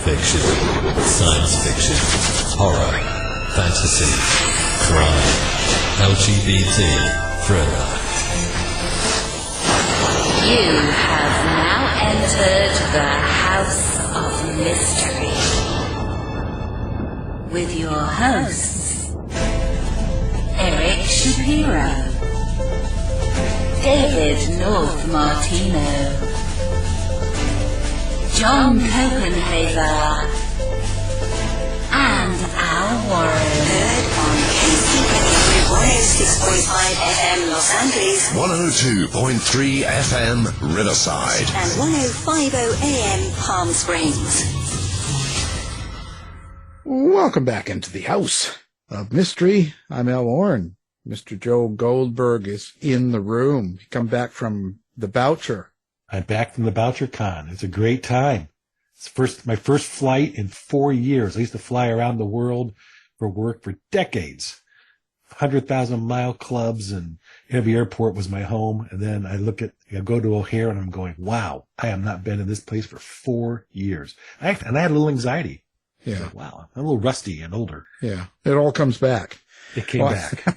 fiction, science fiction, horror, fantasy, crime, LGBT, thriller. You have now entered the House of Mystery with your hosts, Eric Shapiro, David North Martino, John Copenhaver, and Al Warren. Heard on KCPW 106.5 FM Los Angeles, 102.3 FM Riverside, and 105.0 AM Palm Springs. Welcome back into the House of Mystery. I'm Al Warren. Mr. Joe Goldberg is in the room. He come back from the Boucher. I'm back from the Boucher Con. It's a great time. It's my first flight in 4 years. I used to fly around the world for work for decades. 100,000-mile clubs, and every airport was my home. And then I go to O'Hare, and I'm going, wow, I have not been in this place for 4 years. And I had a little anxiety. Yeah. Like, wow, I'm a little rusty and older. Yeah. It all comes back. It came back.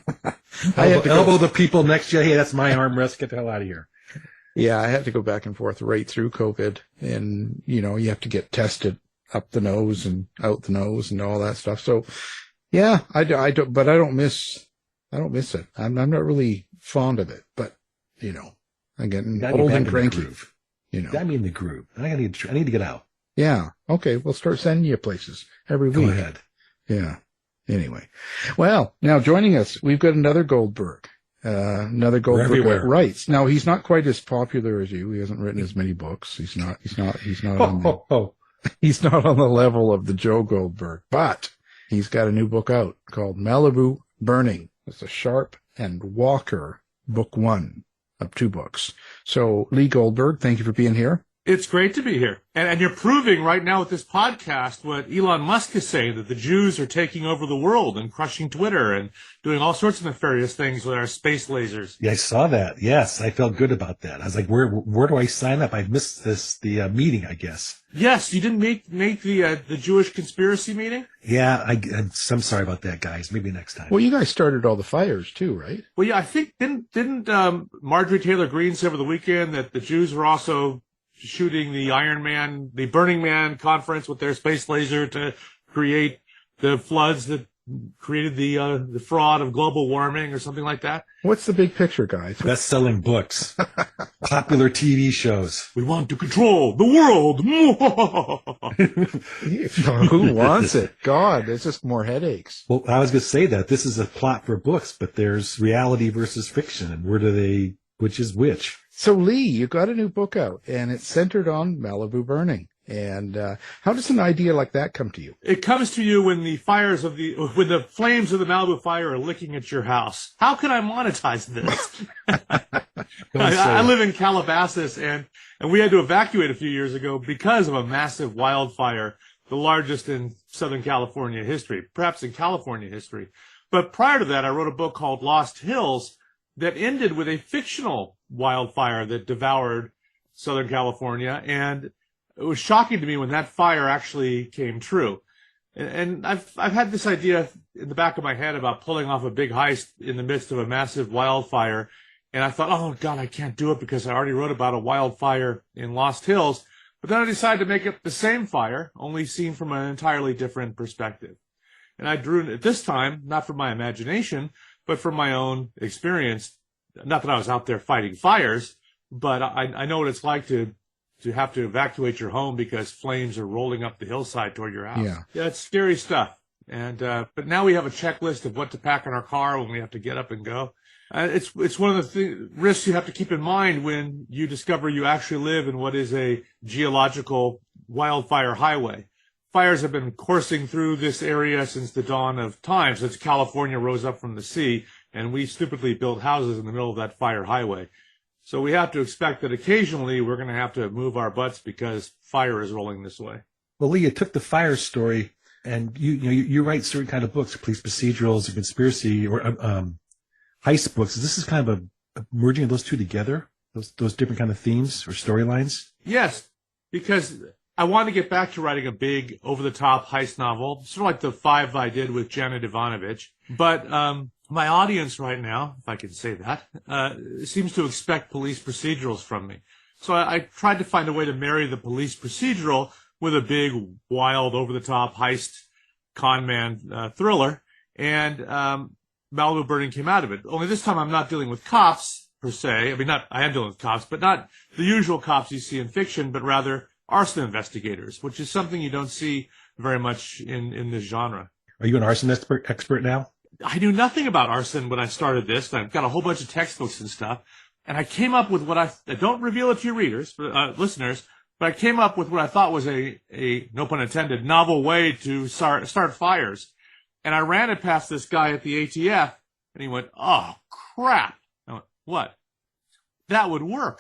I had to elbow the people next to you. Hey, that's my armrest. Get the hell out of here. Yeah, I had to go back and forth right through COVID, and you have to get tested up the nose and out the nose and all that stuff. So, yeah, I don't miss it. I'm not really fond of it, but I'm getting old and cranky. Got me in the groove. I need to get out. Yeah. Okay. We'll start sending you places every week. Go ahead. Yeah. Anyway, well, now joining us, we've got another Goldberg. Another Goldberg that writes. Now he's not quite as popular as you. He hasn't written as many books. He's not on the level of the Joe Goldberg, but he's got a new book out called Malibu Burning. It's a Sharpe and Walker book 1 of 2 books. So Lee Goldberg, thank you for being here. It's great to be here. And you're proving right now with this podcast what Elon Musk is saying, that the Jews are taking over the world and crushing Twitter and doing all sorts of nefarious things with our space lasers. Yeah, I saw that. Yes, I felt good about that. I was like, where do I sign up? I missed the meeting, I guess. Yes, you didn't make the Jewish conspiracy meeting? Yeah, I'm sorry about that, guys. Maybe next time. Well, you guys started all the fires too, right? Well, yeah, I think didn't Marjorie Taylor Greene say over the weekend that the Jews were also shooting the Burning Man conference with their space laser to create the floods that created the fraud of global warming or something like that. What's the big picture, guys? Best-selling books, popular TV shows. We want to control the world. Who wants it? God, there's just more headaches. Well, I was going to say that this is a plot for books, but there's reality versus fiction, and which is which? So, Lee, you got a new book out, and it's centered on Malibu burning. And how does an idea like that come to you? It comes to you when the flames of the Malibu fire are licking at your house. How can I monetize this? I live in Calabasas, and we had to evacuate a few years ago because of a massive wildfire, the largest in Southern California history, perhaps in California history. But prior to that, I wrote a book called Lost Hills that ended with a fictional wildfire that devoured Southern California, and it was shocking to me when that fire actually came true. And I've had this idea in the back of my head about pulling off a big heist in the midst of a massive wildfire, and I thought, oh God, I can't do it because I already wrote about a wildfire in Lost Hills. But then I decided to make it the same fire, only seen from an entirely different perspective. And I drew it this time, not from my imagination, but from my own experience. Not that I was out there fighting fires, but I know what it's like to have to evacuate your home because flames are rolling up the hillside toward your house. Yeah, it's scary stuff. And but now we have a checklist of what to pack in our car when we have to get up and go. It's one of the risks you have to keep in mind when you discover you actually live in what is a geological wildfire highway. Fires have been coursing through this area since the dawn of time, since California rose up from the sea, and we stupidly built houses in the middle of that fire highway. So we have to expect that occasionally we're going to have to move our butts because fire is rolling this way. Well, Lee, you took the fire story, and you write certain kind of books, police procedurals, or conspiracy, or heist books. This is kind of a merging of those two together, those different kind of themes or storylines. Yes, because I want to get back to writing a big, over-the-top heist novel, sort of like the 5 I did with Janet Ivanovich. But my audience right now, if I can say that, seems to expect police procedurals from me. So I tried to find a way to marry the police procedural with a big, wild, over-the-top heist con man thriller. And Malibu Burning came out of it. Only this time I'm not dealing with cops, per se. I mean, I am dealing with cops, but not the usual cops you see in fiction, but rather arson investigators, which is something you don't see very much in this genre. Are you an arson expert now? I knew nothing about arson when I started this. I've got a whole bunch of textbooks and stuff, and I came up with what I don't reveal it to your readers, listeners, but I came up with what I thought was a no pun intended, novel way to start fires. And I ran it past this guy at the ATF, and he went, "Oh crap!" I went, "What? That would work."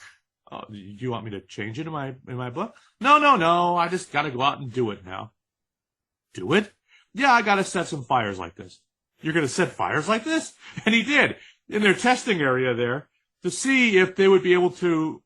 Oh, do you want me to change it in my book? No. I just got to go out and do it now. Do it? Yeah, I got to set some fires like this. You're going to set fires like this? And he did in their testing area there to see if they would be able to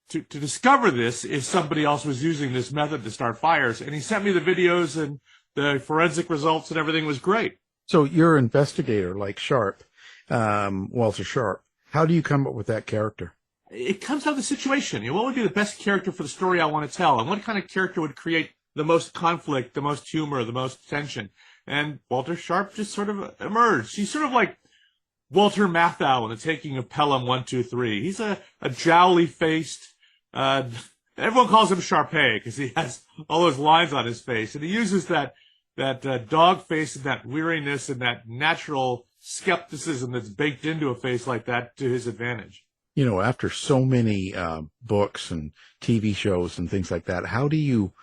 discover this if somebody else was using this method to start fires. And he sent me the videos and the forensic results and everything was great. So you're an investigator like Sharpe, Walter Sharpe. How do you come up with that character? It comes down to the situation. What would be the best character for the story I want to tell? And what kind of character would create the most conflict, the most humor, the most tension? And Walter Sharpe just sort of emerged. He's sort of like Walter Matthau in The Taking of Pelham 1, 2, 3. He's a jowly-faced, everyone calls him Sharpe because he has all those lines on his face. And he uses that dog face and that weariness and that natural skepticism that's baked into a face like that to his advantage. You know, after so many books and TV shows and things like that, how do you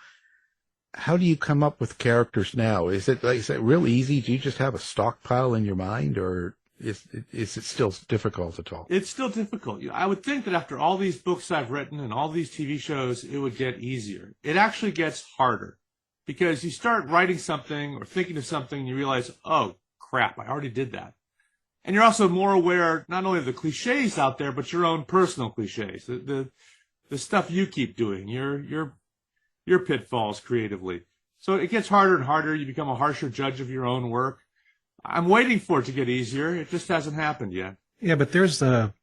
come up with characters now? Is it real easy? Do you just have a stockpile in your mind, or is it still difficult at all? It's still difficult. I would think that after all these books I've written and all these TV shows, it would get easier. It actually gets harder because you start writing something or thinking of something and you realize, oh crap, I already did that. And you're also more aware not only of the cliches out there, but your own personal cliches, the stuff you keep doing, your pitfalls creatively. So it gets harder and harder. You become a harsher judge of your own work. I'm waiting for it to get easier. It just hasn't happened yet. Yeah, but there's a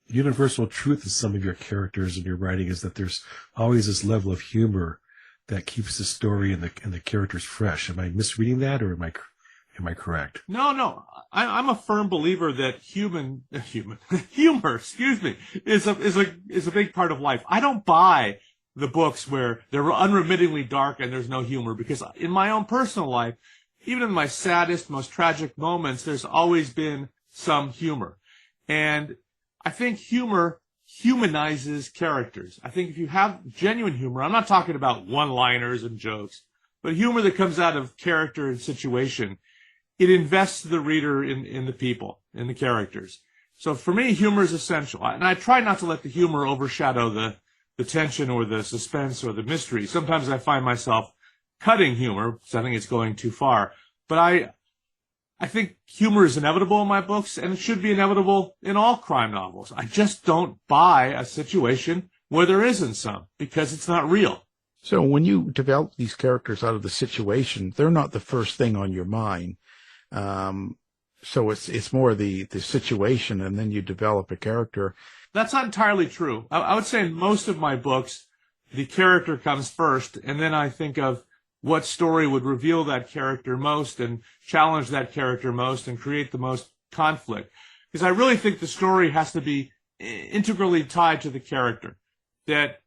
universal truth in some of your characters in your writing is that there's always this level of humor that keeps the story and the characters fresh. Am I misreading that, or am I correct? No. I'm a firm believer that humor, is a big part of life. I don't buy the books where they're unremittingly dark and there's no humor, because in my own personal life, even in my saddest, most tragic moments, there's always been some humor. And I think humor humanizes characters. I think if you have genuine humor, I'm not talking about one-liners and jokes, but humor that comes out of character and situation, it invests the reader in the people, in the characters. So for me, humor is essential. And I try not to let the humor overshadow the tension or the suspense or the mystery. Sometimes I find myself cutting humor, because I think it's going too far. But I think humor is inevitable in my books, and it should be inevitable in all crime novels. I just don't buy a situation where there isn't some, because it's not real. So when you develop these characters out of the situation, they're not the first thing on your mind. So it's more the situation, and then you develop a character. That's not entirely true. I would say in most of my books, the character comes first, and then I think of what story would reveal that character most and challenge that character most and create the most conflict. Because I really think the story has to be integrally tied to the character, that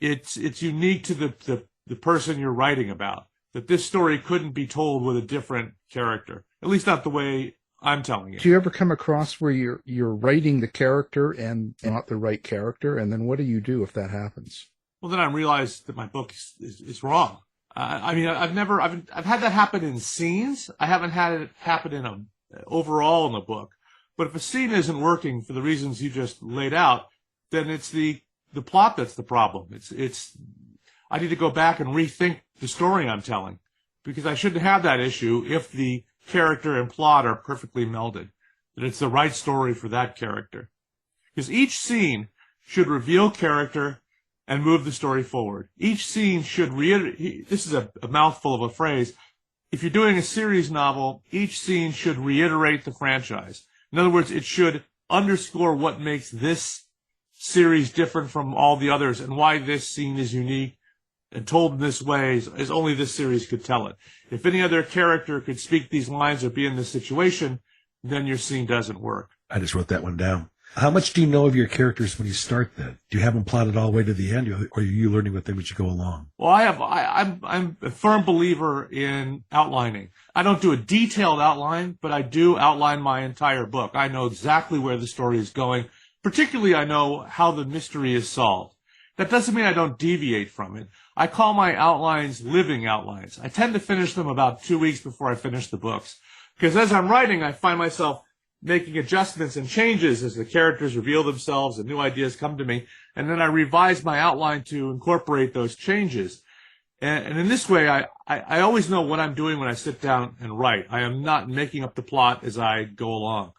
it's unique to the person you're writing about, that this story couldn't be told with a different character, at least not the way I'm telling it. Do you ever come across where you're writing the character and not the right character, and then what do you do if that happens? Well, then I realize that my book is wrong. I mean, I've had that happen in scenes. I haven't had it happen overall in the book. But if a scene isn't working for the reasons you just laid out, then it's the plot that's the problem. I need to go back and rethink the story I'm telling, because I shouldn't have that issue if the character and plot are perfectly melded, that it's the right story for that character. Because each scene should reveal character and move the story forward. Each scene should reiterate, this is a mouthful of a phrase. If you're doing a series novel, each scene should reiterate the franchise. In other words, it should underscore what makes this series different from all the others and why this scene is unique and told in this way as only this series could tell it. If any other character could speak these lines or be in this situation, then your scene doesn't work. I just wrote that one down. How much do you know of your characters when you start then? Do you have them plotted all the way to the end, or are you learning with them as you go along? Well, I'm a firm believer in outlining. I don't do a detailed outline, but I do outline my entire book. I know exactly where the story is going. Particularly, I know how the mystery is solved. That doesn't mean I don't deviate from it. I call my outlines living outlines. I tend to finish them about 2 weeks before I finish the books. Because as I'm writing, I find myself making adjustments and changes as the characters reveal themselves and new ideas come to me. And then I revise my outline to incorporate those changes. And in this way, I always know what I'm doing when I sit down and write. I am not making up the plot as I go along.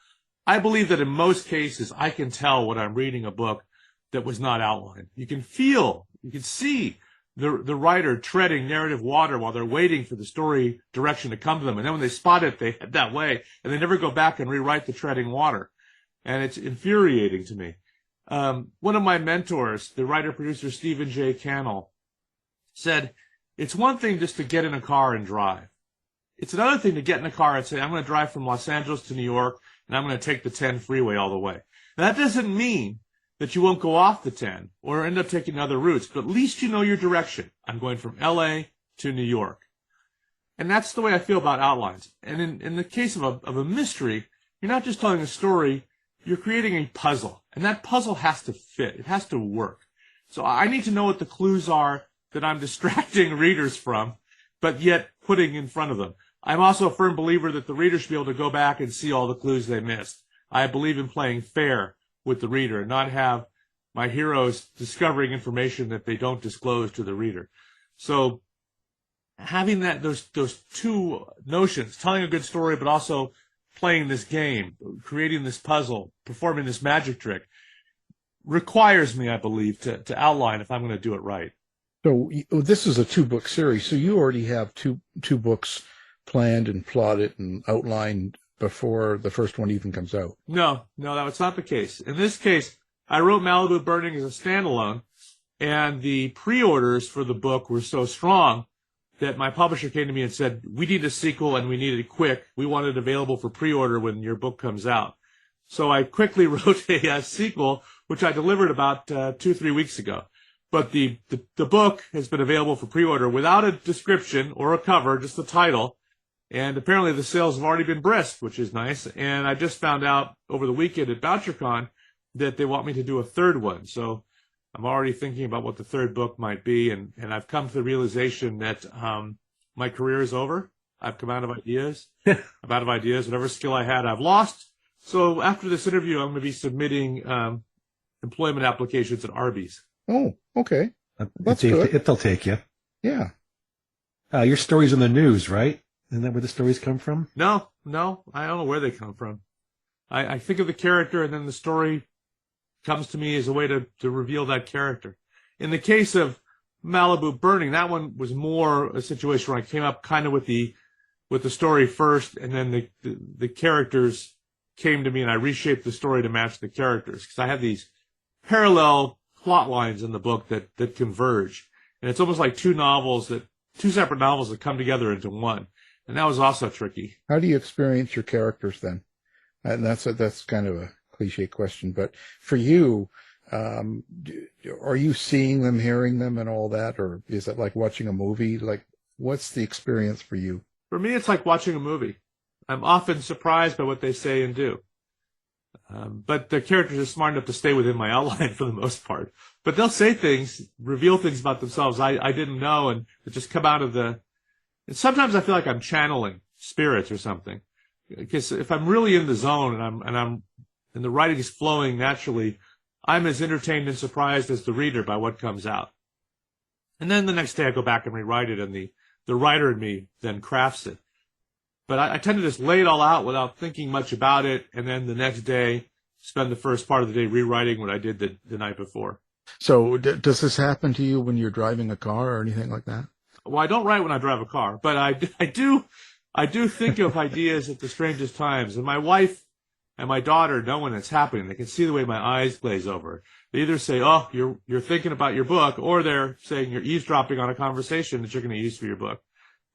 I believe that in most cases, I can tell when I'm reading a book that was not outlined. You can feel, you can see the writer treading narrative water while they're waiting for the story direction to come to them. And then when they spot it, they head that way, and they never go back and rewrite the treading water. And it's infuriating to me. One of my mentors, the writer-producer Stephen J. Cannell, said, it's one thing just to get in a car and drive. It's another thing to get in a car and say, I'm going to drive from Los Angeles to New York, and I'm going to take the 10 freeway all the way. Now, that doesn't mean that you won't go off the 10 or end up taking other routes, but at least you know your direction. I'm going from LA to New York. And that's the way I feel about outlines. And in the case of a mystery, you're not just telling a story, you're creating a puzzle. And that puzzle has to fit. It has to work. So I need to know what the clues are that I'm distracting readers from, but yet putting in front of them. I'm also a firm believer that the reader should be able to go back and see all the clues they missed. I believe in playing fair with the reader and not have my heroes discovering information that they don't disclose to the reader. So having those two notions, telling a good story, but also playing this game, creating this puzzle, performing this magic trick, requires me, I believe, to outline if I'm going to do it right. So this is a 2-book series, so you already have two books planned and plotted and outlined before the first one even comes out. No, that's not the case. In this case, I wrote Malibu Burning as a standalone, and the pre-orders for the book were so strong that my publisher came to me and said, we need a sequel and we need it quick. We want it available for pre-order when your book comes out. So I quickly wrote a sequel, which I delivered about 2-3 weeks ago. But the book has been available for pre-order without a description or a cover, just the title. And apparently the sales have already been brisk, which is nice. And I just found out over the weekend at BoucherCon that they want me to do a third one. So I'm already thinking about what the third book might be. And I've come to the realization that my career is over. I've come out of ideas. I'm out of ideas. Whatever skill I had, I've lost. So after this interview, I'm going to be submitting employment applications at Arby's. Oh, okay. That's good. They'll take you. Yeah. Your story's in the news, right? Isn't that where the stories come from? No. I don't know where they come from. I think of the character, and then the story comes to me as a way to reveal that character. In the case of Malibu Burning, that one was more a situation where I came up kind of with the story first, and then the characters came to me, and I reshaped the story to match the characters, because I have these parallel plot lines in the book that converge. And it's almost like two separate novels that come together into one. And that was also tricky. How do you experience your characters then? And that's kind of a cliche question, but for you, are you seeing them, hearing them, and all that, or is it like watching a movie? Like, what's the experience for you? For me, it's like watching a movie. I'm often surprised by what they say and do. But the characters are smart enough to stay within my outline for the most part. But they'll say things, reveal things about themselves I didn't know, and that just come out of and sometimes I feel like I'm channeling spirits or something. Because if I'm really in the zone and the writing is flowing naturally, I'm as entertained and surprised as the reader by what comes out. And then the next day I go back and rewrite it, and the writer in me then crafts it. But I tend to just lay it all out without thinking much about it, and then the next day spend the first part of the day rewriting what I did the night before. So does this happen to you when you're driving a car or anything like that? Well, I don't write when I drive a car, but I do think of ideas at the strangest times. And my wife and my daughter know when it's happening. They can see the way my eyes glaze over. They either say, "Oh, you're thinking about your book," or they're saying you're eavesdropping on a conversation that you're going to use for your book.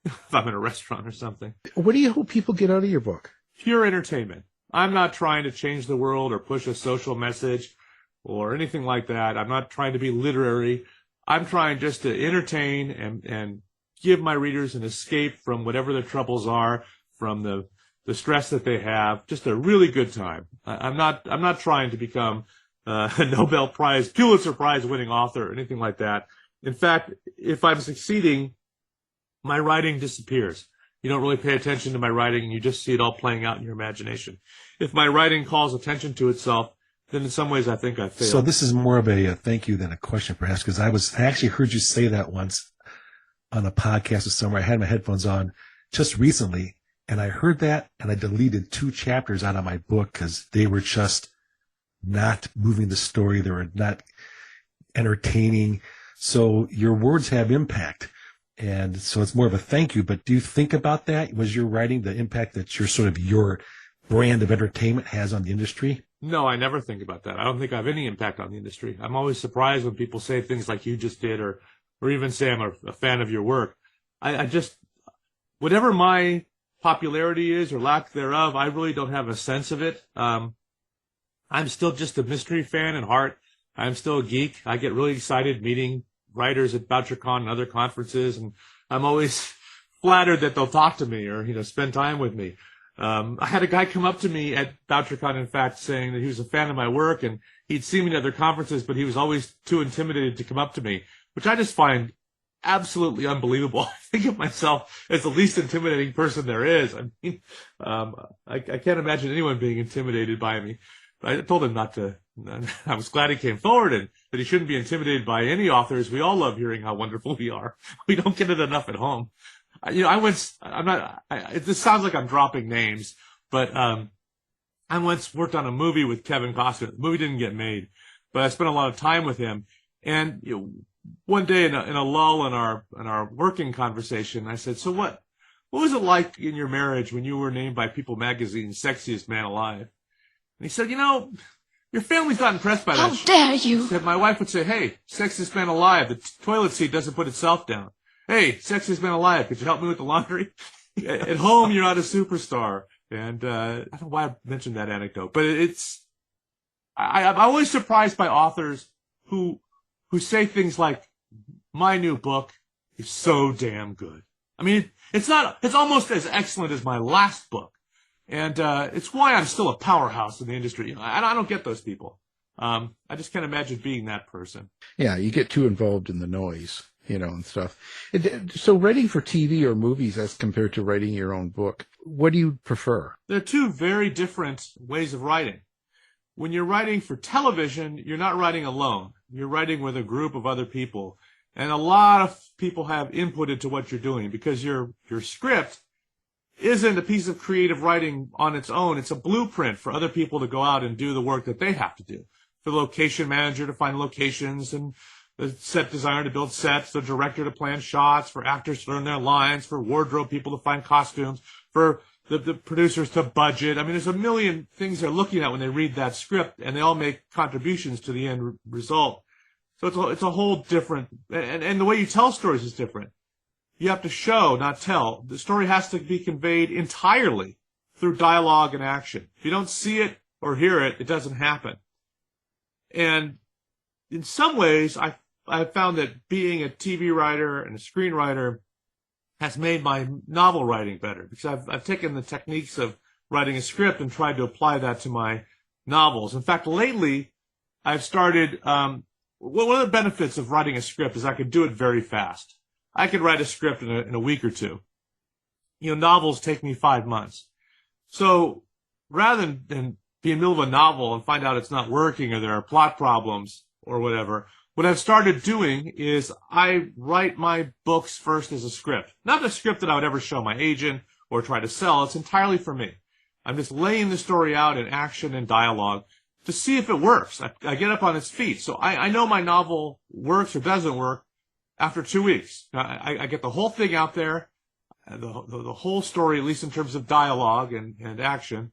If I'm in a restaurant or something. What do you hope people get out of your book? Pure entertainment. I'm not trying to change the world or push a social message or anything like that. I'm not trying to be literary. I'm trying just to entertain and give my readers an escape from whatever their troubles are, from the stress that they have. Just a really good time. I'm not trying to become a Nobel Prize, Pulitzer Prize winning author or anything like that. In fact, if I'm succeeding, my writing disappears. You don't really pay attention to my writing, and you just see it all playing out in your imagination. If my writing calls attention to itself, then in some ways I think I failed. So this is more of a thank you than a question, perhaps, because I actually heard you say that once on a podcast or somewhere. I had my headphones on just recently, and I heard that, and I deleted 2 chapters out of my book because they were just not moving the story. They were not entertaining. So your words have impact. And so it's more of a thank you, but do you think about that? Was your writing the impact that your brand of entertainment has on the industry? No, I never think about that. I don't think I have any impact on the industry. I'm always surprised when people say things like you just did, or even say I'm a fan of your work. I just, whatever my popularity is or lack thereof, I really don't have a sense of it. I'm still just a mystery fan at heart. I'm still a geek. I get really excited meeting writers at BoucherCon and other conferences, and I'm always flattered that they'll talk to me or spend time with me. I had a guy come up to me at BoucherCon, in fact, saying that he was a fan of my work and he'd seen me at other conferences, but he was always too intimidated to come up to me, which I just find absolutely unbelievable. I think of myself as the least intimidating person there is. I mean, I can't imagine anyone being intimidated by me. I told him not to. I was glad he came forward and that he shouldn't be intimidated by any authors. We all love hearing how wonderful we are. We don't get it enough at home. This sounds like I'm dropping names, but I once worked on a movie with Kevin Costner. The movie didn't get made, but I spent a lot of time with him. And one day in a lull in our working conversation, I said, "So what was it like in your marriage when you were named by People Magazine Sexiest Man Alive?" And he said, "Your family's not impressed by that." How dare you? He said, "My wife would say, 'Hey, sexiest man alive, the toilet seat doesn't put itself down.' 'Hey, sexiest man alive, could you help me with the laundry?' At home, you're not a superstar." And I don't know why I mentioned that anecdote, but I'm always surprised by authors who say things like, "My new book is so damn good." I mean, it's almost as excellent as my last book. And it's why I'm still a powerhouse in the industry. I don't get those people. I just can't imagine being that person. Yeah, you get too involved in the noise, and stuff. So writing for TV or movies as compared to writing your own book, what do you prefer? There are 2 very different ways of writing. When you're writing for television, you're not writing alone. You're writing with a group of other people. And a lot of people have input into what you're doing because your script isn't a piece of creative writing on its own. It's a blueprint for other people to go out and do the work that they have to do. For the location manager to find locations, and the set designer to build sets, the director to plan shots, for actors to learn their lines, for wardrobe people to find costumes, for the producers to budget. I mean, there's a million things they're looking at when they read that script, and they all make contributions to the end result. So it's a whole different, and the way you tell stories is different. You have to show, not tell. The story has to be conveyed entirely through dialogue and action. If you don't see it or hear it, it doesn't happen. And in some ways, I've found that being a TV writer and a screenwriter has made my novel writing better, because I've taken the techniques of writing a script and tried to apply that to my novels. In fact, lately, I've started, one of the benefits of writing a script is I could do it very fast. I could write a script in a week or 2. Novels take me 5 months. So rather than be in the middle of a novel and find out it's not working or there are plot problems or whatever, what I've started doing is I write my books first as a script. Not a script that I would ever show my agent or try to sell. It's entirely for me. I'm just laying the story out in action and dialogue to see if it works. I get up on its feet. So I know my novel works or doesn't work after 2 weeks. I get the whole thing out there, the whole story, at least in terms of dialogue and action.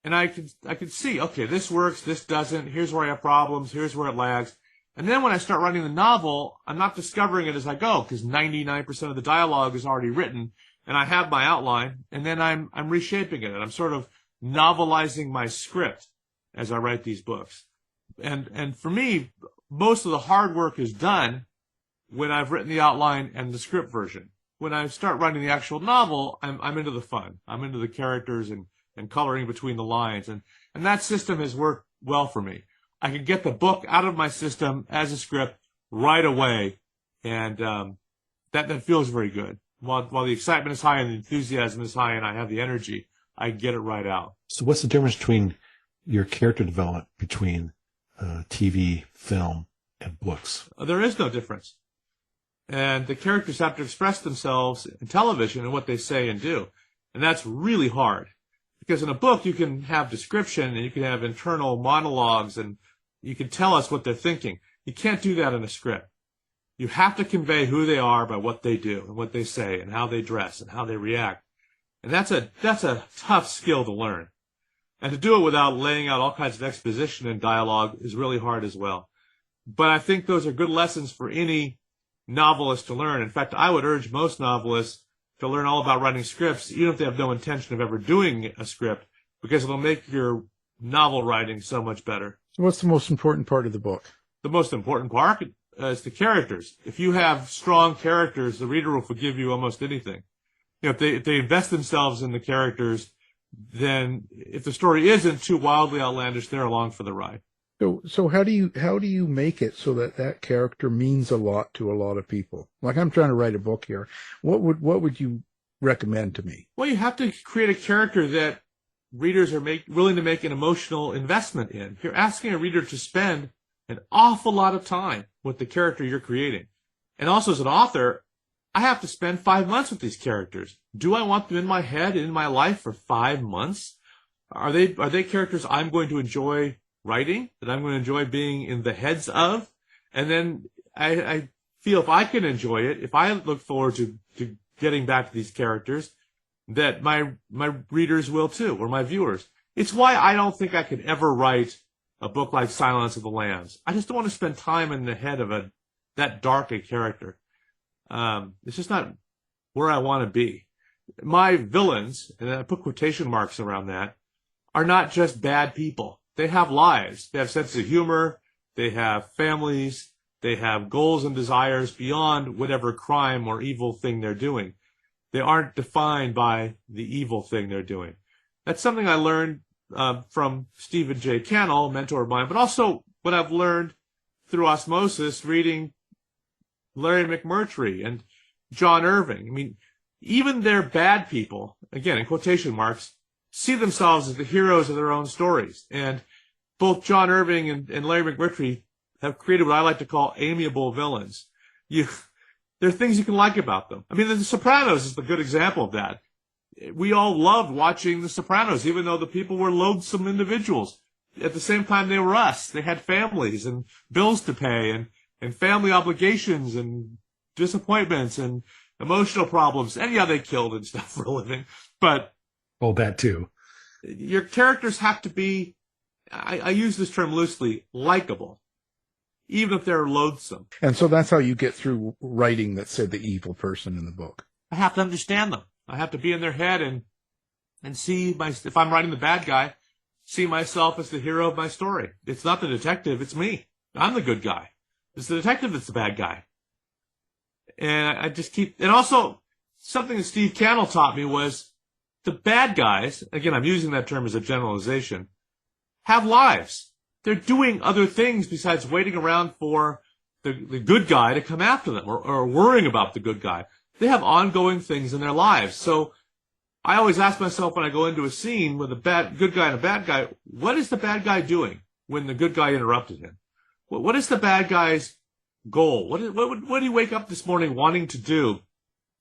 And I could see, okay, this works, this doesn't, here's where I have problems, here's where it lags. And then when I start writing the novel, I'm not discovering it as I go, because 99% of the dialogue is already written, and I have my outline, and then I'm reshaping it, and I'm sort of novelizing my script as I write these books. And for me, most of the hard work is done when I've written the outline and the script version. When I start writing the actual novel, I'm into the fun. I'm into the characters and coloring between the lines. And that system has worked well for me. I can get the book out of my system as a script right away, and that feels very good. While the excitement is high and the enthusiasm is high and I have the energy, I get it right out. So what's the difference between your character development between TV, film, and books? There is no difference. And the characters have to express themselves in television and what they say and do. And that's really hard. Because in a book, you can have description and you can have internal monologues and you can tell us what they're thinking. You can't do that in a script. You have to convey who they are by what they do and what they say and how they dress and how they react. And that's a tough skill to learn. And to do it without laying out all kinds of exposition and dialogue is really hard as well. But I think those are good lessons for any novelist to learn. In fact, I would urge most novelists to learn all about writing scripts, even if they have no intention of ever doing a script, because it'll make your novel writing so much better. So what's the most important part of the book? The most important part is the characters. If you have strong characters, the reader will forgive you almost anything. If they invest themselves in the characters, then if the story isn't too wildly outlandish, they're along for the ride. So how do you make it so that character means a lot to a lot of people? Like, I'm trying to write a book here. What would you recommend to me? Well, you have to create a character that readers are willing to make an emotional investment in. You're asking a reader to spend an awful lot of time with the character you're creating. And also as an author, I have to spend 5 months with these characters. Do I want them in my head, in my life for 5 months? Are they characters I'm going to enjoy writing, that I'm going to enjoy being in the heads of? And then I feel if I can enjoy it, if I look forward to getting back to these characters, that my readers will too, or my viewers. It's why I don't think I could ever write a book like Silence of the Lambs. I just don't want to spend time in the head of that dark a character. It's just not where I want to be. My villains, and I put quotation marks around that, are not just bad people. They have lives. They have sense of humor. They have families. They have goals and desires beyond whatever crime or evil thing they're doing. They aren't defined by the evil thing they're doing. That's something I learned from Stephen J. Cannell, a mentor of mine, but also what I've learned through osmosis reading Larry McMurtry and John Irving. I mean, even their bad people, again, in quotation marks, see themselves as the heroes of their own stories. And both John Irving and Larry McMurtry have created what I like to call amiable villains. There are things you can like about them. I mean, The Sopranos is a good example of that. We all loved watching The Sopranos, even though the people were loathsome individuals. At the same time, they were us. They had families and bills to pay and family obligations and disappointments and emotional problems. And yeah, they killed and stuff for a living. But that too. Your characters have to be, I use this term loosely, likable, even if they're loathsome. And so that's how you get through writing, let's say, the evil person in the book. I have to understand them. I have to be in their head and see if I'm writing the bad guy, see myself as the hero of my story. It's not the detective, it's me. I'm the good guy. It's the detective that's the bad guy. And I just and also something that Steve Cannell taught me was the bad guys, again, I'm using that term as a generalization, have lives. They're doing other things besides waiting around for the good guy to come after them or worrying about the good guy. They have ongoing things in their lives. So I always ask myself when I go into a scene with a good guy and a bad guy, what is the bad guy doing when the good guy interrupted him? What is the bad guy's goal? What did he wake up this morning wanting to do?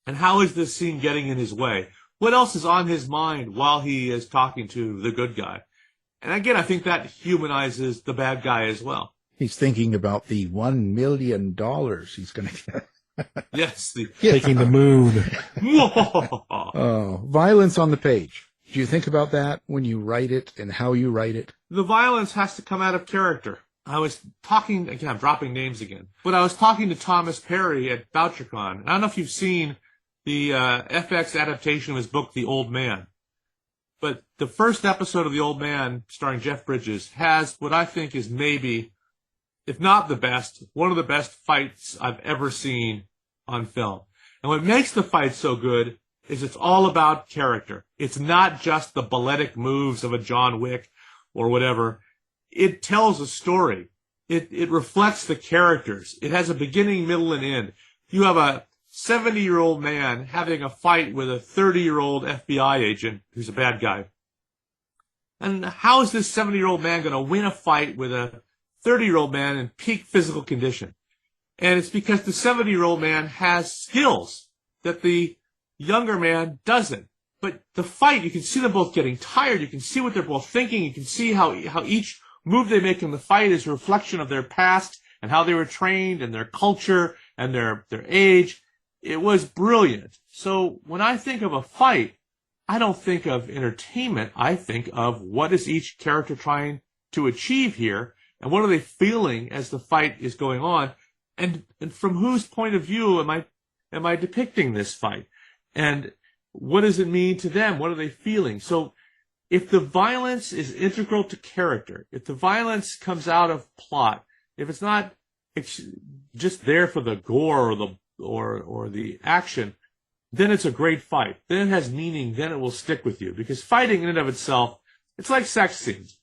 And how is this scene getting in his way? What else is on his mind while he is talking to the good guy? And again, I think that humanizes the bad guy as well. He's thinking about the $1 million he's going to get. Yes. Taking the moon. Oh, violence on the page. Do you think about that when you write it and how you write it? The violence has to come out of character. I was talking, again, I'm dropping names again, but I was talking to Thomas Perry at VoucherCon. I don't know if you've seen the FX adaptation of his book, The Old Man. But the first episode of The Old Man, starring Jeff Bridges, has what I think is maybe, if not the best, one of the best fights I've ever seen on film. And what makes the fight so good is it's all about character. It's not just the balletic moves of a John Wick or whatever. It tells a story. It reflects the characters. It has a beginning, middle, and end. You have a 70-year-old man having a fight with a 30-year-old FBI agent who's a bad guy. And how is this 70-year-old man going to win a fight with a 30-year-old man in peak physical condition? And it's because the 70-year-old man has skills that the younger man doesn't. But the fight, you can see them both getting tired. You can see what they're both thinking. You can see how each move they make in the fight is a reflection of their past and how they were trained and their culture and their age. It was brilliant. So when I think of a fight, I don't think of entertainment. I think of what is each character trying to achieve here, and what are they feeling as the fight is going on, and from whose point of view am I depicting this fight, and what does it mean to them? What are they feeling? So if the violence is integral to character, if the violence comes out of plot, if it's not just there for the gore or the action, then it's a great fight. Then it has meaning. Then it will stick with you. Because fighting in and of itself, it's like sex scenes.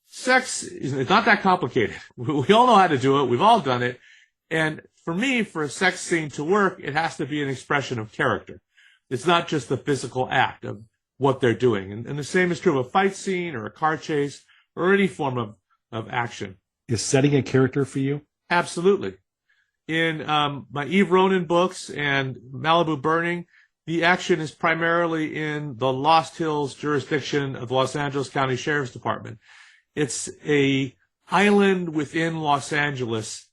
Sex is not that complicated. We all know how to do it. We've all done it. And for me, for a sex scene to work, it has to be an expression of character. It's not just the physical act of what they're doing. And the same is true of a fight scene or a car chase or any form of action. Is setting a character for you? Absolutely. In my Eve Ronin books and Malibu Burning, the action is primarily in the Lost Hills jurisdiction of the Los Angeles County Sheriff's Department. It's a island within Los Angeles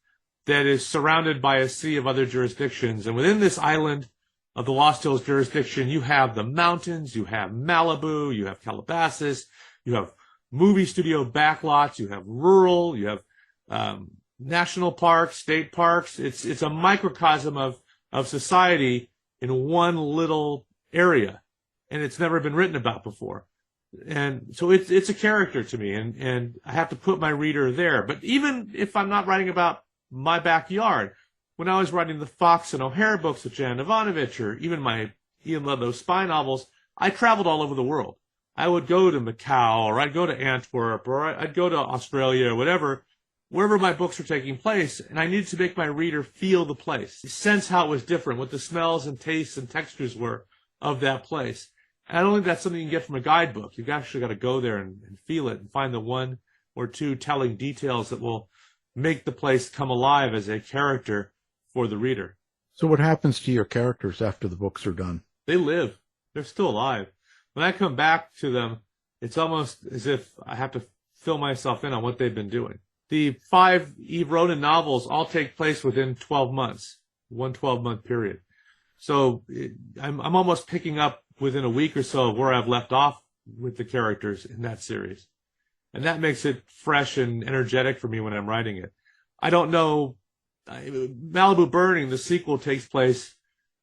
that is surrounded by a sea of other jurisdictions. And within this island of the Lost Hills jurisdiction, you have the mountains, you have Malibu, you have Calabasas, you have movie studio backlots, you have rural, you have national parks, state parks. It's a microcosm of society in one little area, and it's never been written about before. And so it's a character to me, and I have to put my reader there. But even if I'm not writing about my backyard, when I was writing the Fox and O'Hare books with Jan Ivanovich, or even my Ian Ludlow spy novels, I traveled all over the world. I would go to Macau, or I'd go to Antwerp, or I'd go to Australia, or whatever, wherever my books were taking place, and I needed to make my reader feel the place, sense how it was different, what the smells and tastes and textures were of that place. And I don't think that's something you can get from a guidebook. You've actually got to go there and feel it and find the one or two telling details that will make the place come alive as a character for the reader. So what happens to your characters after the books are done? They live. They're still alive. When I come back to them, it's almost as if I have to fill myself in on what they've been doing. The 5 Eve Ronin novels all take place within 12 months, one 12-month period. So I'm almost picking up within a week or so of where I've left off with the characters in that series. And that makes it fresh and energetic for me when I'm writing it. I don't know. Malibu Burning, the sequel, takes place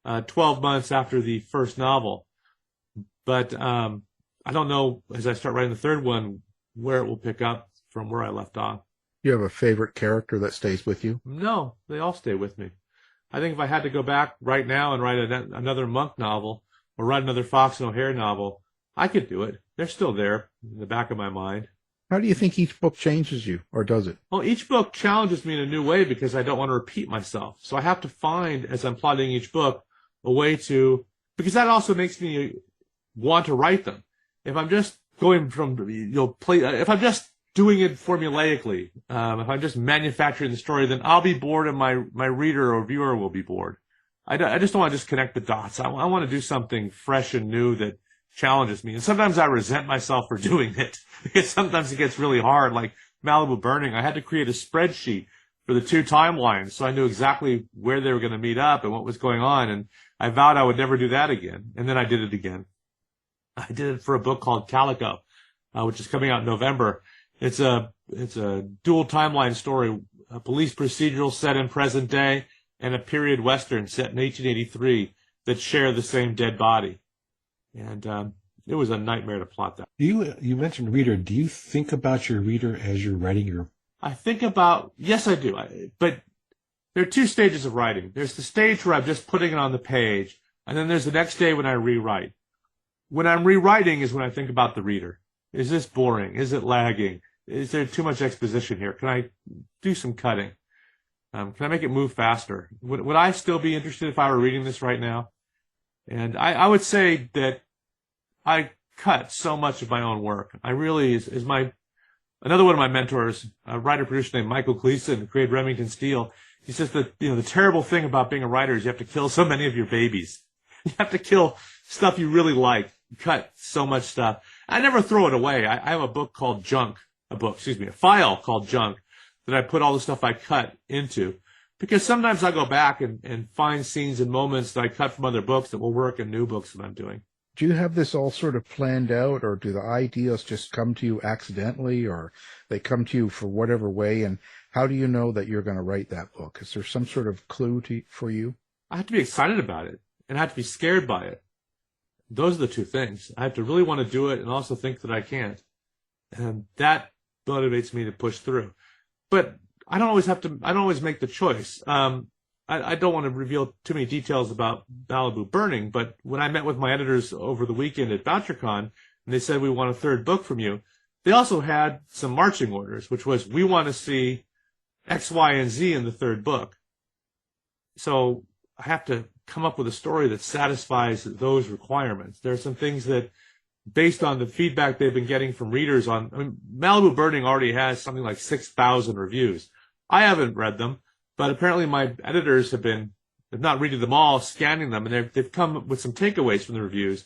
12 months after the first novel. But I don't know, as I start writing the third one, where it will pick up from where I left off. You have a favorite character that stays with you? No, they all stay with me. I think if I had to go back right now and write another Monk novel or write another Fox and O'Hare novel, I could do it. They're still there in the back of my mind. How do you think each book changes you, or does it? Well, each book challenges me in a new way because I don't want to repeat myself. So I have to find, as I'm plotting each book, a way to, because that also makes me want to write them. If I'm just going from, if I'm just doing it formulaically, if I'm just manufacturing the story, then I'll be bored and my reader or viewer will be bored. I just don't want to just connect the dots. I want to do something fresh and new that challenges me. And sometimes I resent myself for doing it because sometimes it gets really hard. Like Malibu Burning, I had to create a spreadsheet for the 2 timelines so I knew exactly where they were going to meet up and what was going on. And I vowed I would never do that again. And then I did it again. I did it for a book called Calico, which is coming out in November. It's a dual timeline story, a police procedural set in present day and a period Western set in 1883 that share the same dead body. And it was a nightmare to plot that. You mentioned reader. Do you think about your reader as you're writing your... I think about, yes, I do. But there are 2 stages of writing. There's the stage where I'm just putting it on the page, and then there's the next day when I rewrite. When I'm rewriting is when I think about the reader. Is this boring? Is it lagging? Is there too much exposition here? Can I do some cutting? Can I make it move faster? Would I still be interested if I were reading this right now? And I would say that I cut so much of my own work. I really, another one of my mentors, a writer-producer named Michael Gleason, who created Remington Steele, he says that, the terrible thing about being a writer is you have to kill so many of your babies. You have to kill stuff you really like, cut so much stuff. I never throw it away. I have a book called Junk, a file called Junk that I put all the stuff I cut into. Because sometimes I go back and find scenes and moments that I cut from other books that will work in new books that I'm doing. Do you have this all sort of planned out, or do the ideas just come to you accidentally, or they come to you for whatever way? And how do you know that you're going to write that book? Is there some sort of clue for you? I have to be excited about it, and I have to be scared by it. Those are the 2 things. I have to really want to do it and also think that I can't. And that motivates me to push through. But I don't always make the choice. I don't want to reveal too many details about Malibu Burning, but when I met with my editors over the weekend at VoucherCon, and they said, we want a 3rd book from you, they also had some marching orders, which was, we want to see X, Y, and Z in the 3rd book. So I have to come up with a story that satisfies those requirements. There are some things that, based on the feedback they've been getting from readers Malibu Burning already has something like 6,000 reviews. I haven't read them, but apparently my editors have not reading them all, scanning them, and they've come with some takeaways from the reviews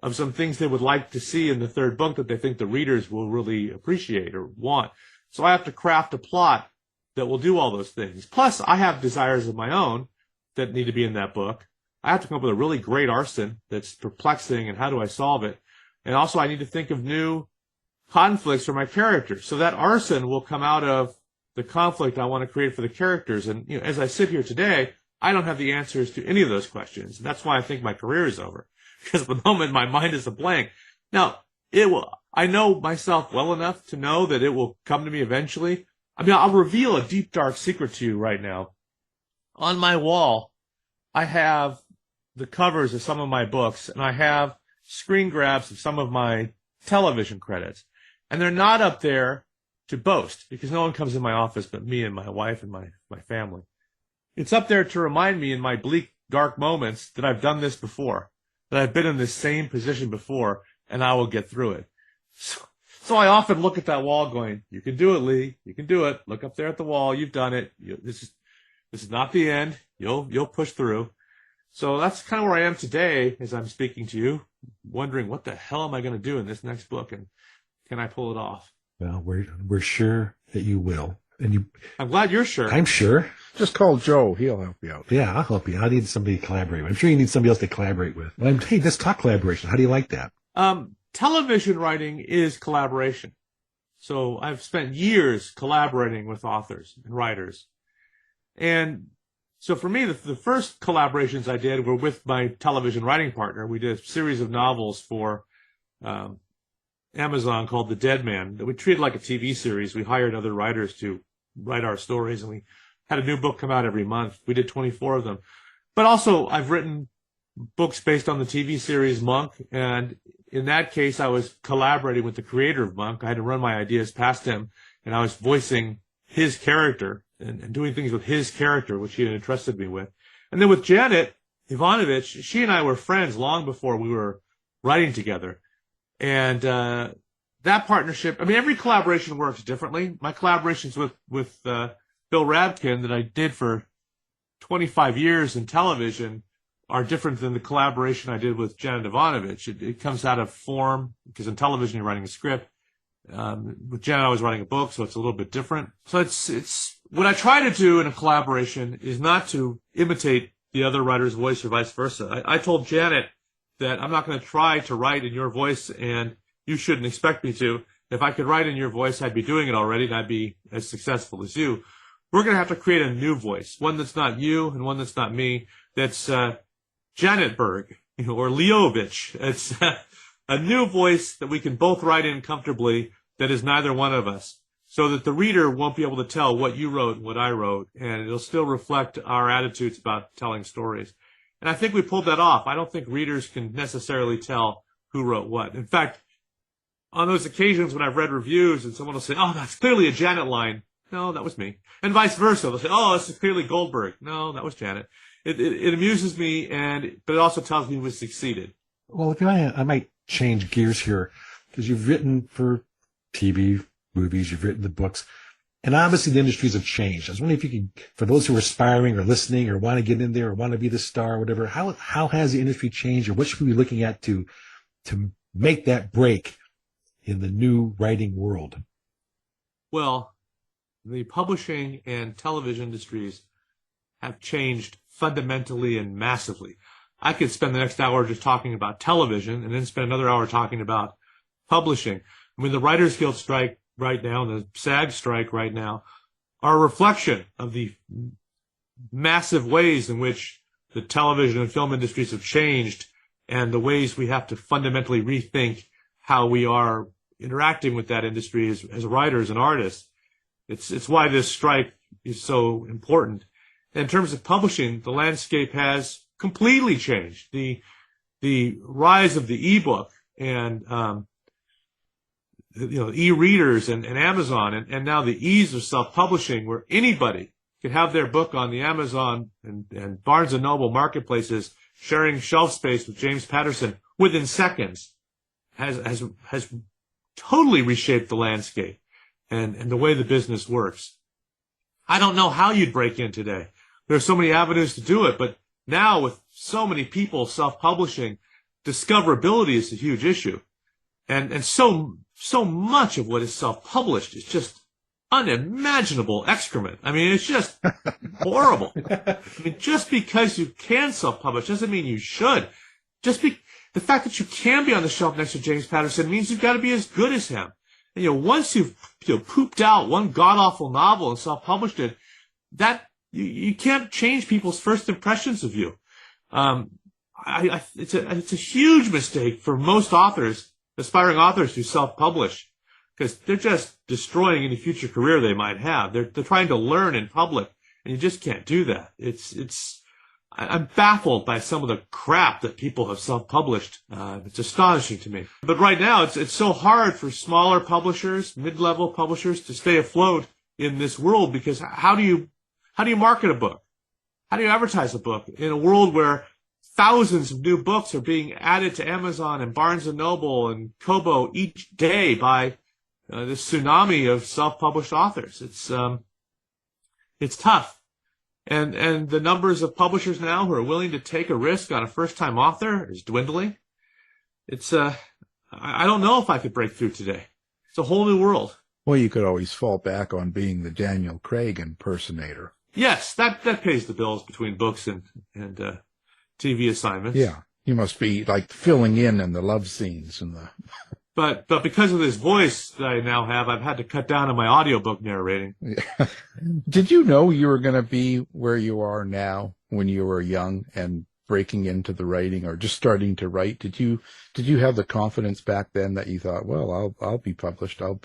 of some things they would like to see in the 3rd book that they think the readers will really appreciate or want. So I have to craft a plot that will do all those things. Plus, I have desires of my own that need to be in that book. I have to come up with a really great arson that's perplexing, and how do I solve it? And also I need to think of new conflicts for my characters. So that arson will come out of the conflict I want to create for the characters. And as I sit here today, I don't have the answers to any of those questions. And that's why I think my career is over. Because at the moment, my mind is a blank. Now, I know myself well enough to know that it will come to me eventually. I'll reveal a deep, dark secret to you right now. On my wall, I have the covers of some of my books, and I have screen grabs of some of my television credits. And they're not up there to boast, because no one comes in my office but me and my wife and my family. It's up there to remind me in my bleak, dark moments that I've done this before, that I've been in this same position before, and I will get through it. So I often look at that wall going, you can do it, Lee. You can do it. Look up there at the wall. You've done it. This is not the end. You'll push through. So that's kind of where I am today as I'm speaking to you, wondering what the hell am I going to do in this next book, and can I pull it off? Well, we're sure that you will. And I'm glad you're sure. I'm sure. Just call Joe. He'll help you out. Yeah, I'll help you. I need somebody to collaborate with. I'm sure you need somebody else to collaborate with. Hey, let's talk collaboration. How do you like that? Television writing is collaboration. So I've spent years collaborating with authors and writers. And so for me, the first collaborations I did were with my television writing partner. We did a series of novels for Amazon called The Dead Man that we treated like a TV series. We hired other writers to write our stories, and we had a new book come out every month. We did 24 of them. But also, I've written books based on the TV series Monk, and in that case, I was collaborating with the creator of Monk. I had to run my ideas past him, and I was voicing his character and doing things with his character, which he had entrusted me with. And then with Janet Ivanovich, she and I were friends long before we were writing together. And that partnership, every collaboration works differently. My collaborations with Bill Rabkin that I did for 25 years in television are different than the collaboration I did with Janet Ivanovich. It comes out of form, because in television you're writing a script. With Janet I was writing a book, so it's a little bit different. So it's what I try to do in a collaboration is not to imitate the other writer's voice or vice versa. I told Janet that I'm not going to try to write in your voice, and you shouldn't expect me to. If I could write in your voice, I'd be doing it already, and I'd be as successful as you. We're going to have to create a new voice, one that's not you and one that's not me, that's Janetberg, or Leovich. It's a new voice that we can both write in comfortably that is neither one of us, so that the reader won't be able to tell what you wrote and what I wrote, and it'll still reflect our attitudes about telling stories. And I think we pulled that off. I don't think readers can necessarily tell who wrote what. In fact, on those occasions when I've read reviews and someone will say, oh, that's clearly a Janet line. No, that was me. And vice versa. They'll say, oh, this is clearly Goldberg. No, that was Janet. It amuses me, but it also tells me we succeeded. Well, if you want, I might change gears here, because you've written for TV, movies, you've written the books, and obviously the industries have changed. I was wondering if you could, for those who are aspiring or listening or want to get in there or want to be the star or whatever, how has the industry changed, or what should we be looking at to make that break in the new writing world? Well, the publishing and television industries have changed fundamentally and massively. I could spend the next hour just talking about television and then spend another hour talking about publishing. I mean, the Writers Guild strike right now and the SAG strike right now are a reflection of the massive ways in which the television and film industries have changed, and the ways we have to fundamentally rethink how we are interacting with that industry as writers and artists. It's why this strike is so important. In terms of publishing, the landscape has completely changed. The rise of the ebook and e-readers and Amazon, and now the ease of self-publishing, where anybody can have their book on the Amazon and Barnes & Noble marketplaces, sharing shelf space with James Patterson within seconds, has totally reshaped the landscape and the way the business works. I don't know how you'd break in today. There are so many avenues to do it, but now with so many people self-publishing, discoverability is a huge issue. And so much of what is self-published is just unimaginable excrement. I mean, it's just horrible. I mean, just because you can self-publish doesn't mean you should. The fact that you can be on the shelf next to James Patterson means you've got to be as good as him. And, once you've pooped out one god-awful novel and self-published it, that you can't change people's first impressions of you. It's a huge mistake for most authors, aspiring authors, who self-publish, because they're just destroying any future career they might have. They're trying to learn in public, and you just can't do that. I'm baffled by some of the crap that people have self-published. It's astonishing to me. But right now, it's so hard for smaller publishers, mid-level publishers, to stay afloat in this world, because how do you market a book? How do you advertise a book in a world where thousands of new books are being added to Amazon and Barnes & Noble and Kobo each day by this tsunami of self-published authors? It's tough. And the numbers of publishers now who are willing to take a risk on a first-time author is dwindling. I don't know if I could break through today. It's a whole new world. Well, you could always fall back on being the Daniel Craig impersonator. Yes, that pays the bills between books and TV assignments. Yeah, you must be like filling in the love scenes and the. But because of this voice that I now have, I've had to cut down on my audiobook narrating. Yeah. Did you know you were going to be where you are now when you were young and breaking into the writing or just starting to write? Did you have the confidence back then that you thought, well, I'll be published, I'll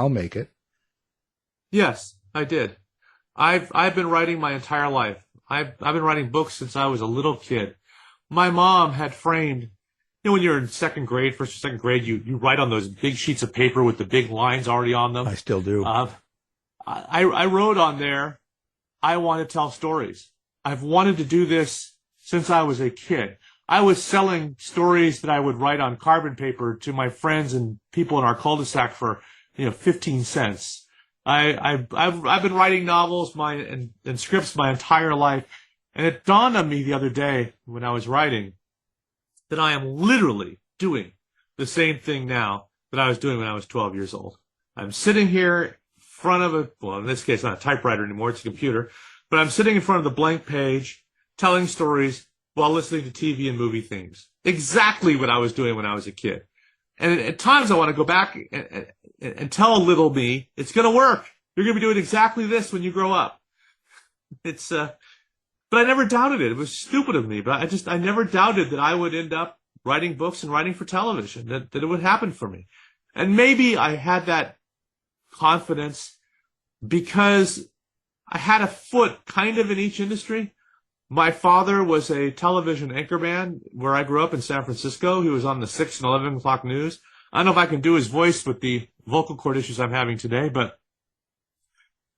make it? Yes, I did. I've been writing my entire life. I've been writing books since I was a little kid. My mom had framed, when you're in first or second grade, you write on those big sheets of paper with the big lines already on them. I still do. I wrote on there, I want to tell stories. I've wanted to do this since I was a kid. I was selling stories that I would write on carbon paper to my friends and people in our cul-de-sac for 15 cents. I've been writing novels and scripts my entire life, And it dawned on me the other day when I was writing that I am literally doing the same thing now that I was doing when I was 12 years old. I'm sitting here in front of well, in this case, not a typewriter anymore, it's a computer, but I'm sitting in front of the blank page, telling stories while listening to TV and movie themes. Exactly what I was doing when I was a kid. And at times I want to go back and tell little me, it's going to work. You're going to be doing exactly this when you grow up. But I never doubted it. It was stupid of me, but I never doubted that I would end up writing books and writing for television, that it would happen for me. And maybe I had that confidence because I had a foot kind of in each industry. My father was a television anchorman where I grew up in San Francisco. He was on the 6 and 11 o'clock news. I don't know if I can do his voice with the vocal cord issues I'm having today, but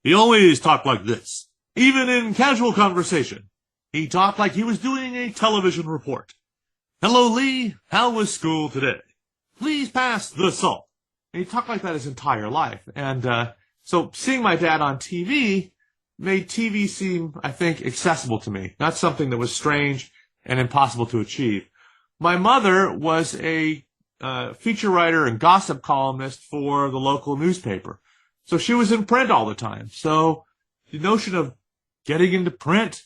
he always talked like this. Even in casual conversation, he talked like he was doing a television report. Hello, Lee. How was school today? Please pass the salt. And he talked like that his entire life. And so seeing my dad on TV made TV seem, I think, accessible to me, not something that was strange and impossible to achieve. My mother was a feature writer and gossip columnist for the local newspaper. So she was in print all the time. So the notion of getting into print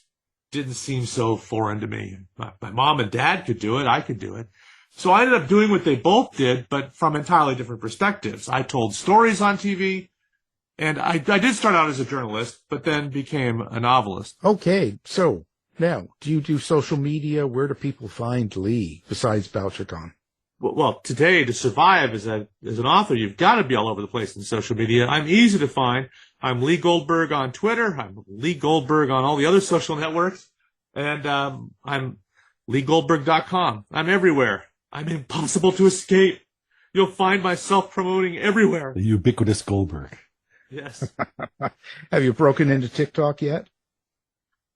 didn't seem so foreign to me. My mom and dad could do it. I could do it. So I ended up doing what they both did, but from entirely different perspectives. I told stories on TV, and I did start out as a journalist, but then became a novelist. Okay, so now, do you do social media? Where do people find Lee besides BoucherCon? Well, today, to survive as an author, you've got to be all over the place in social media. I'm easy to find. I'm Lee Goldberg on Twitter. I'm Lee Goldberg on all the other social networks. And I'm LeeGoldberg.com. I'm everywhere. I'm impossible to escape. You'll find myself promoting everywhere. The ubiquitous Goldberg. Yes. Have you broken into TikTok yet?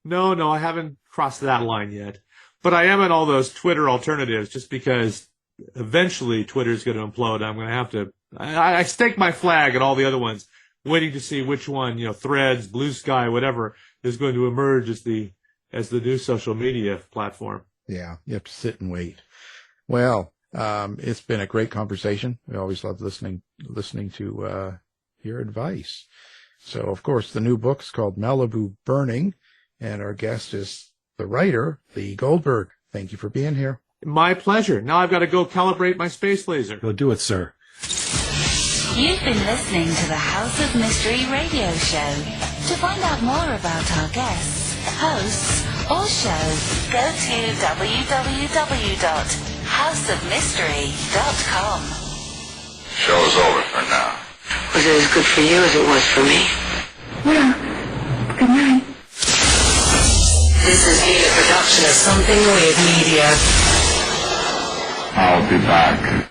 No, I haven't crossed that line yet. But I am in all those Twitter alternatives just because eventually Twitter's going to implode. I'm going to have to, I stake my flag at all the other ones, waiting to see which one, Threads, Blue Sky, whatever, is going to emerge as the new social media platform. Yeah, you have to sit and wait. Well, it's been a great conversation. We always love listening to your advice. So, of course, the new book's called Malibu Burning, and our guest is the writer, Lee Goldberg. Thank you for being here. My pleasure. Now I've got to go calibrate my space laser. Go do it, sir. You've been listening to the House of Mystery radio show. To find out more about our guests, hosts, or shows, go to www.houseofmystery.com. Show's over for now. Was it as good for you as it was for me? Well, good night. This has been a production of Something Weird Media. I'll be back.